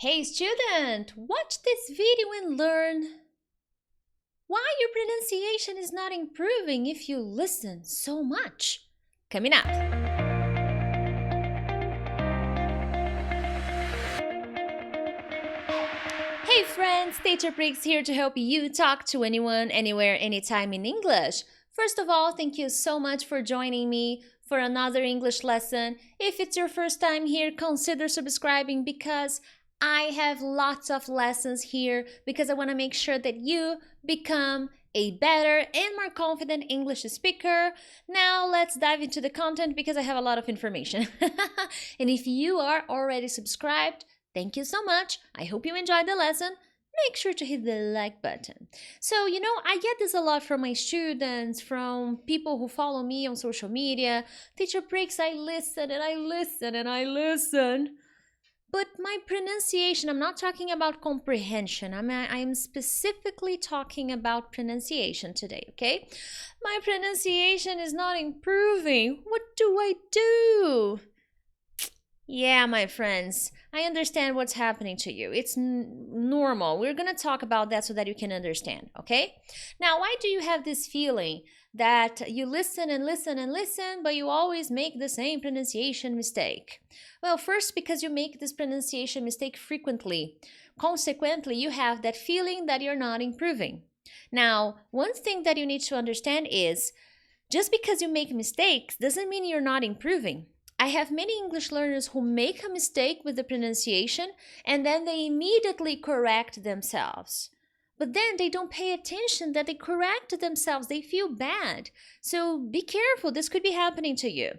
Hey student, watch this video and learn why your pronunciation is not improving if you listen so much. Coming up. Hey friends, Teacher Prix here to help you talk to anyone, anywhere, anytime in English. First of all, thank you so much for joining me for another English lesson. If it's your first time here, consider subscribing because I have lots of lessons here because I want to make sure that you become a better and more confident English speaker. Now let's dive into the content because I have a lot of information. And if you are already subscribed, thank you so much. I hope you enjoyed the lesson. Make sure to hit the like button. So, I get this a lot from my students, from people who follow me on social media. Teacher Prix, I listen and I listen and I listen. But my pronunciation, I'm not talking about comprehension. I'm specifically talking about pronunciation today, okay? My pronunciation is not improving. What do I do? Yeah, my friends, I understand what's happening to you. It's normal. We're going to talk about that so that you can understand, okay? Now, why do you have this feeling that you listen and listen and listen, but you always make the same pronunciation mistake? Well, first, because you make this pronunciation mistake frequently. Consequently, you have that feeling that you're not improving. Now, one thing that you need to understand is just because you make mistakes doesn't mean you're not improving. I have many English learners who make a mistake with the pronunciation and then they immediately correct themselves. But then they don't pay attention that they correct themselves. They feel bad. So be careful. This could be happening to you.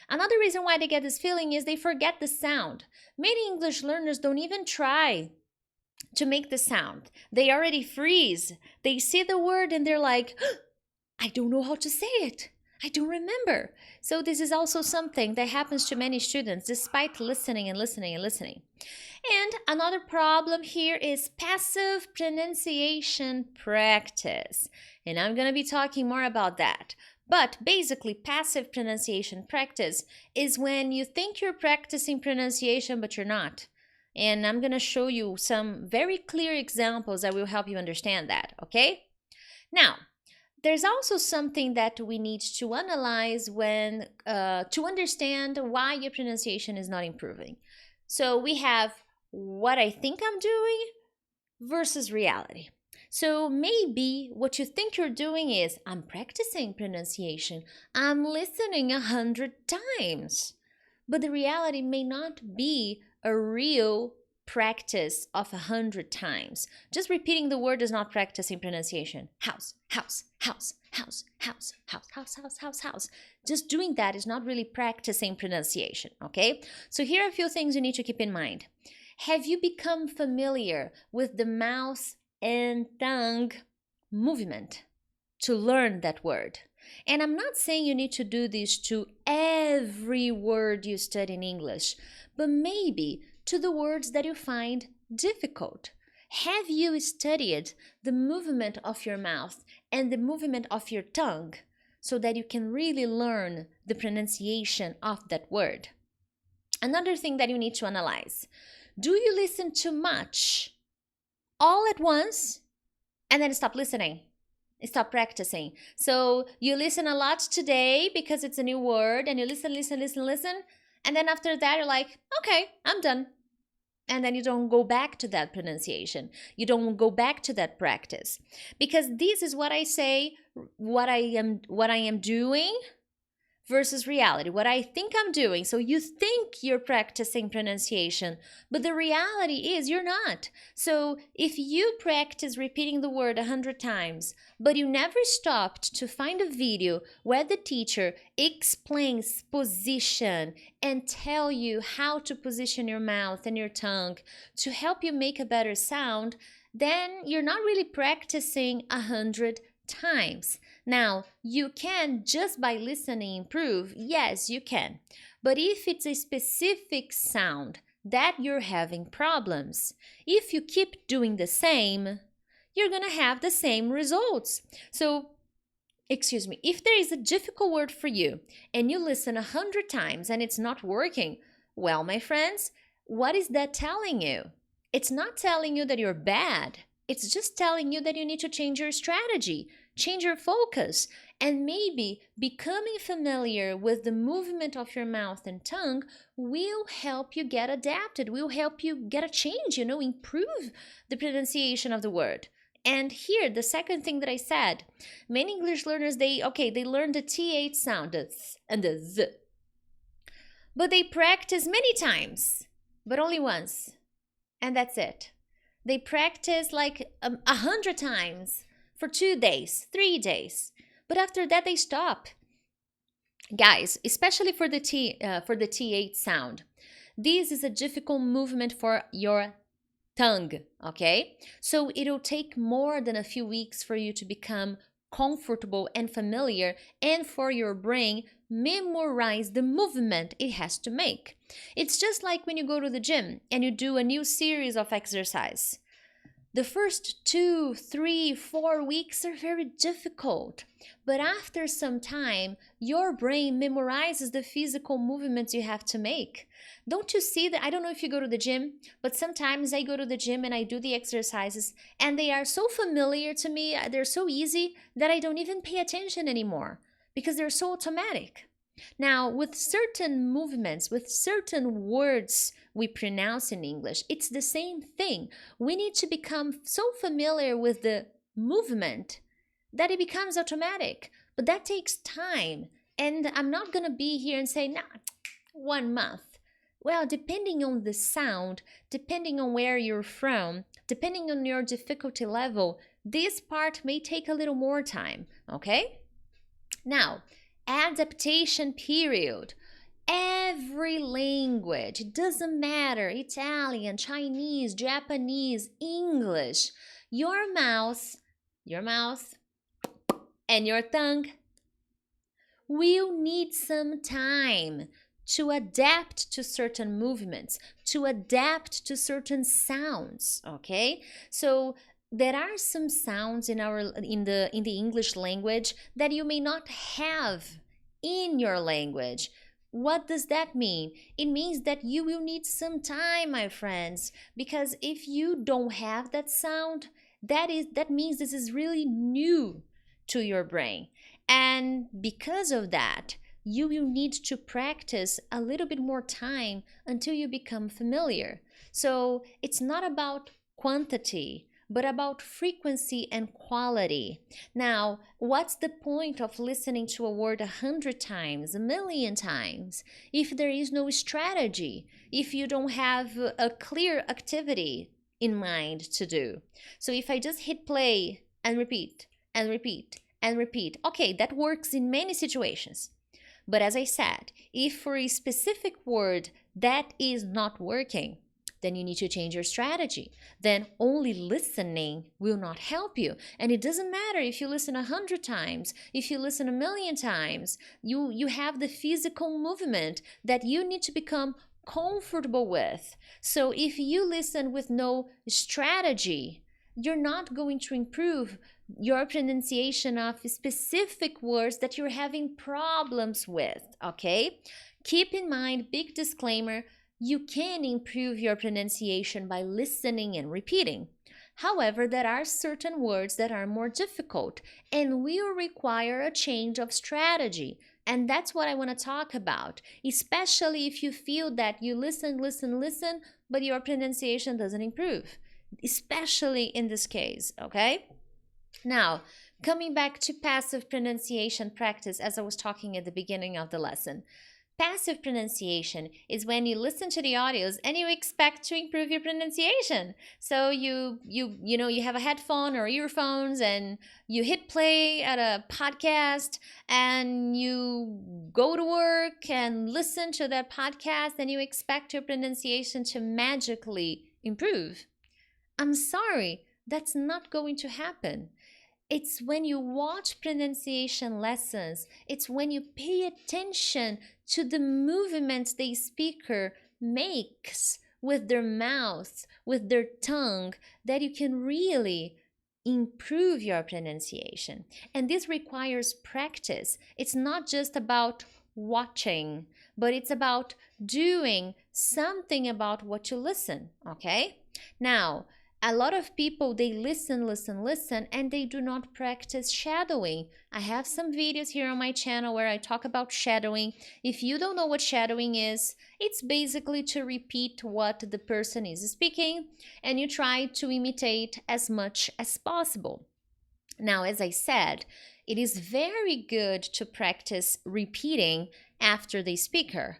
Another reason why they get this feeling is they forget the sound. Many English learners don't even try to make the sound. They already freeze. They see the word and they're like, I don't know how to say it. I don't remember. So this is also something that happens to many students despite listening and listening and listening. And another problem here is passive pronunciation practice. And I'm going to be talking more about that. But basically, passive pronunciation practice is when you think you're practicing pronunciation, but you're not. And I'm going to show you some very clear examples that will help you understand that, okay? Now, there's also something that we need to analyze when to understand why your pronunciation is not improving. So we have what I think I'm doing versus reality. So maybe what you think you're doing is, I'm practicing pronunciation. I'm listening 100 times. But the reality may not be a real practice of 100 times. Just repeating the word is not practicing pronunciation. House, house, house, house, house, house, house, house, house, house. Just doing that is not really practicing pronunciation, okay? So here are a few things you need to keep in mind. Have you become familiar with the mouth and tongue movement to learn that word? And I'm not saying you need to do this to every word you study in English, but maybe to the words that you find difficult. Have you studied the movement of your mouth and the movement of your tongue so that you can really learn the pronunciation of that word? Another thing that you need to analyze. Do you listen too much all at once and then stop listening? Stop practicing. So you listen a lot today because it's a new word and you listen, and then after that you're like, okay, I'm done. And then you don't go back to that pronunciation. You don't go back to that practice. Because this is what I say, what I am doing versus reality, what I think I'm doing. So you think you're practicing pronunciation, but the reality is you're not. So if you practice repeating the word 100 times, but you never stopped to find a video where the teacher explains position and tell you how to position your mouth and your tongue to help you make a better sound, then you're not really practicing 100 times. Now, you can just by listening improve. Yes, you can. But if it's a specific sound that you're having problems, if you keep doing the same, you're going to have the same results. So, if there is a difficult word for you and you listen 100 times and it's not working, well, my friends, what is that telling you? It's not telling you that you're bad. It's just telling you that you need to change your strategy, change your focus, and maybe becoming familiar with the movement of your mouth and tongue will help you get adapted, will help you get a change, improve the pronunciation of the word. And here, the second thing that I said, many English learners, they learn the TH sound, the th and the z, but they practice many times, but only once, and that's it. They practice like 100 times for 2 days, 3 days, but after that they stop. Guys, especially for the TH sound, this is a difficult movement for your tongue, okay? So it'll take more than a few weeks for you to become comfortable and familiar, and for your brain memorize the movement it has to make. It's just like when you go to the gym and you do a new series of exercise. The first 2, 3, 4 weeks are very difficult, but after some time, your brain memorizes the physical movements you have to make. Don't you see that? I don't know if you go to the gym, but sometimes I go to the gym and I do the exercises, and they are so familiar to me, they're so easy that I don't even pay attention anymore because they're so automatic. Now, with certain movements, with certain words we pronounce in English, it's the same thing. We need to become so familiar with the movement that it becomes automatic. But that takes time. And I'm not going to be here and say, nah, 1 month. Well, depending on the sound, depending on where you're from, depending on your difficulty level, this part may take a little more time, okay? Now, adaptation period. Every language, it doesn't matter, Italian, Chinese, Japanese, English, your mouth and your tongue will need some time to adapt to certain movements, to adapt to certain sounds, okay? So there are some sounds in the English language that you may not have in your language. What does that mean? It means that you will need some time, my friends, because if you don't have that sound, that means this is really new to your brain. And because of that, you will need to practice a little bit more time until you become familiar. So it's not about quantity, but about frequency and quality. Now, what's the point of listening to a word 100 times, 1,000,000 times, if there is no strategy, if you don't have a clear activity in mind to do? So if I just hit play and repeat, and repeat, and repeat, okay, that works in many situations. But as I said, if for a specific word that is not working, then you need to change your strategy. Then only listening will not help you. And it doesn't matter if you listen 100 times, if you listen 1,000,000 times, you have the physical movement that you need to become comfortable with. So if you listen with no strategy, you're not going to improve your pronunciation of specific words that you're having problems with, okay? Keep in mind, big disclaimer, you can improve your pronunciation by listening and repeating. However, there are certain words that are more difficult and will require a change of strategy. And that's what I want to talk about, especially if you feel that you listen, but your pronunciation doesn't improve, especially in this case, okay? Now, coming back to passive pronunciation practice, as I was talking at the beginning of the lesson. Passive pronunciation is when you listen to the audios and you expect to improve your pronunciation. So you have a headphone or earphones and you hit play at a podcast and you go to work and listen to that podcast and you expect your pronunciation to magically improve. I'm sorry, that's not going to happen. It's when you watch pronunciation lessons, it's when you pay attention to the movements the speaker makes with their mouth, with their tongue, that you can really improve your pronunciation. And this requires practice. It's not just about watching, but it's about doing something about what you listen, okay? Now, a lot of people, they listen, and they do not practice shadowing. I have some videos here on my channel where I talk about shadowing. If you don't know what shadowing is, it's basically to repeat what the person is speaking, and you try to imitate as much as possible. Now, as I said, it is very good to practice repeating after the speaker.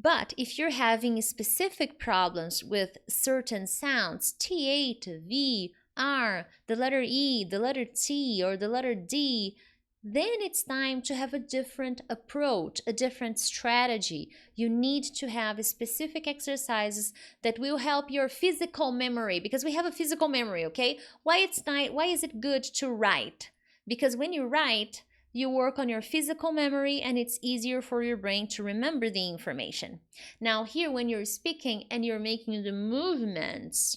But if you're having specific problems with certain sounds, TH, V, R, the letter E, the letter T, or the letter D, then it's time to have a different approach, a different strategy. You need to have specific exercises that will help your physical memory, because we have a physical memory, okay? Why is it good to write? Because when you write, you work on your physical memory and it's easier for your brain to remember the information. Now here, when you're speaking and you're making the movements,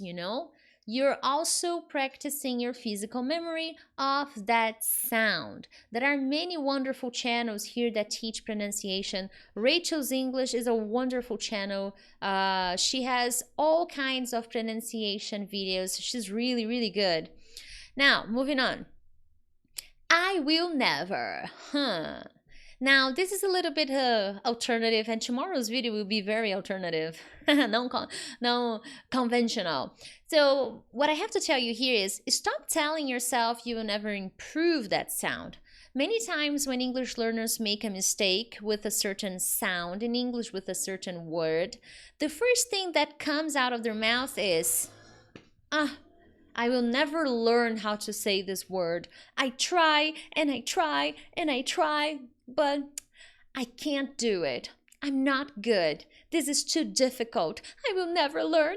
you're also practicing your physical memory of that sound. There are many wonderful channels here that teach pronunciation. Rachel's English is a wonderful channel. She has all kinds of pronunciation videos. She's really, really good. Now, moving on. I will never. Now, this is a little bit alternative, and tomorrow's video will be very alternative, no conventional. So what I have to tell you here is stop telling yourself you will never improve that sound. Many times when English learners make a mistake with a certain sound in English, with a certain word, the first thing that comes out of their mouth is, I will never learn how to say this word. I try and I try and I try, but I can't do it. I'm not good. This is too difficult. I will never learn.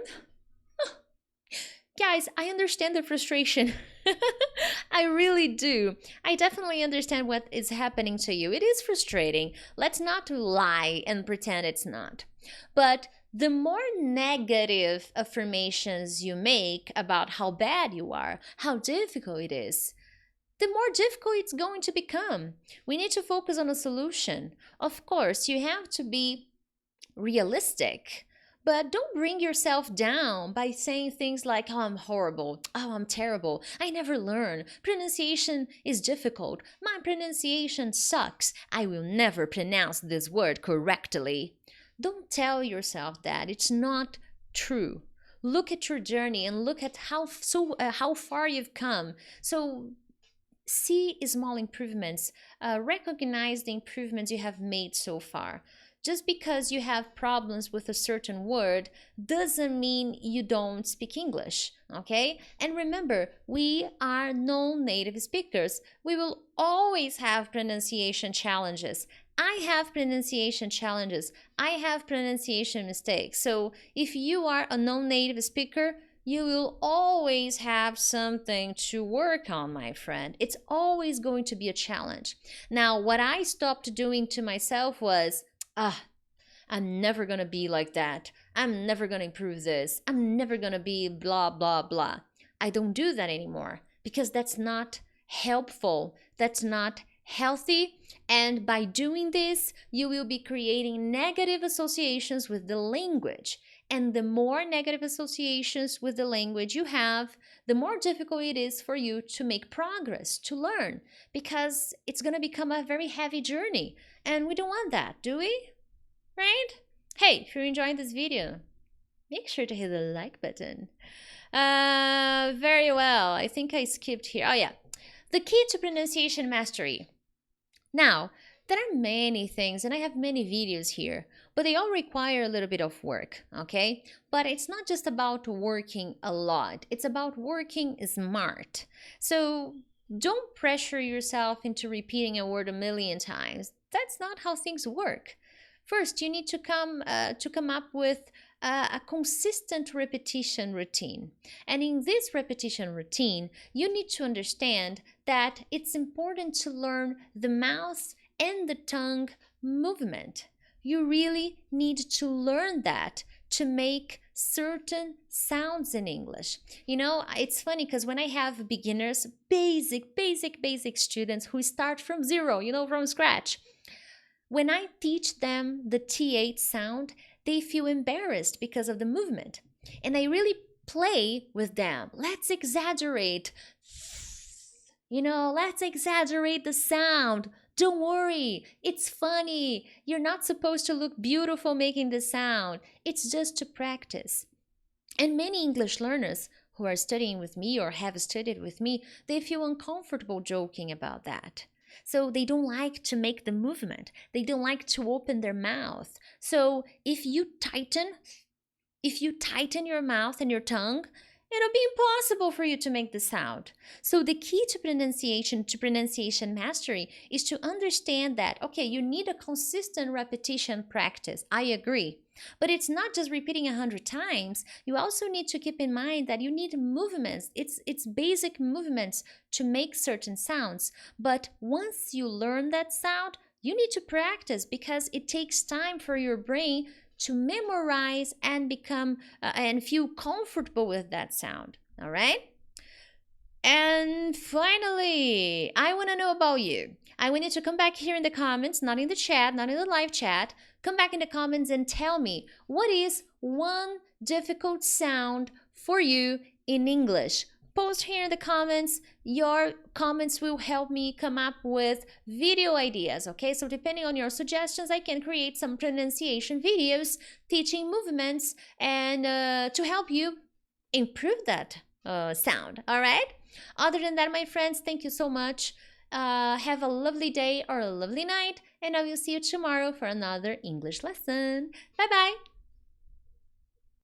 Guys, I understand the frustration. I really do. I definitely understand what is happening to you. It is frustrating. Let's not lie and pretend it's not. But the more negative affirmations you make about how bad you are, how difficult it is, the more difficult it's going to become. We need to focus on a solution. Of course, you have to be realistic, but don't bring yourself down by saying things like, oh, I'm horrible, oh, I'm terrible, I never learn, pronunciation is difficult, my pronunciation sucks, I will never pronounce this word correctly. Don't tell yourself that. It's not true. Look at your journey and look at how far you've come. So see small improvements. Recognize the improvements you have made so far. Just because you have problems with a certain word doesn't mean you don't speak English, okay? And remember, we are non-native speakers. We will always have pronunciation challenges. I have pronunciation challenges. I have pronunciation mistakes. So if you are a non-native speaker, you will always have something to work on, my friend. It's always going to be a challenge. Now, what I stopped doing to myself was, I'm never gonna be like that. I'm never gonna improve this. I'm never gonna be blah, blah, blah. I don't do that anymore because that's not helpful. That's not healthy. And by doing this, you will be creating negative associations with the language. And the more negative associations with the language you have, the more difficult it is for you to make progress, to learn, because it's going to become a very heavy journey. And we don't want that, do we? Right? Hey, if you're enjoying this video, make sure to hit the like button. Very well. I think I skipped here. Oh, yeah. The key to pronunciation mastery. Now, there are many things, and I have many videos here, but they all require a little bit of work, okay? But it's not just about working a lot. It's about working smart. So don't pressure yourself into repeating a word a million times. That's not how things work. First, you need to come up with a consistent repetition routine. And in this repetition routine, you need to understand that it's important to learn the mouth and the tongue movement. You really need to learn that to make certain sounds in English. You know, it's funny because when I have beginners, basic students who start from zero, from scratch, when I teach them the TH sound, they feel embarrassed because of the movement. And I really play with them. Let's exaggerate. Let's exaggerate the sound. Don't worry, it's funny. You're not supposed to look beautiful making the sound. It's just to practice. And many English learners who are studying with me or have studied with me, they feel uncomfortable joking about that. So they don't like to make the movement. They don't like to open their mouth. So if you tighten your mouth and your tongue, it'll be impossible for you to make the sound. So the key to pronunciation mastery is to understand that, okay, you need a consistent repetition practice. I agree. But it's not just repeating 100 times. You also need to keep in mind that you need movements. It's basic movements to make certain sounds. But once you learn that sound, you need to practice because it takes time for your brain to memorize and become and feel comfortable with that sound. All right? And finally, I want to know about you. I want you to come back here in the comments, not in the chat, not in the live chat. Come back in the comments and tell me, what is one difficult sound for you in English? Post here in the comments. Your comments will help me come up with video ideas, okay? So depending on your suggestions, I can create some pronunciation videos teaching movements and to help you improve that sound, all right? Other than that, my friends, thank you so much. Have a lovely day or a lovely night, and I will see you tomorrow for another English lesson. Bye-bye.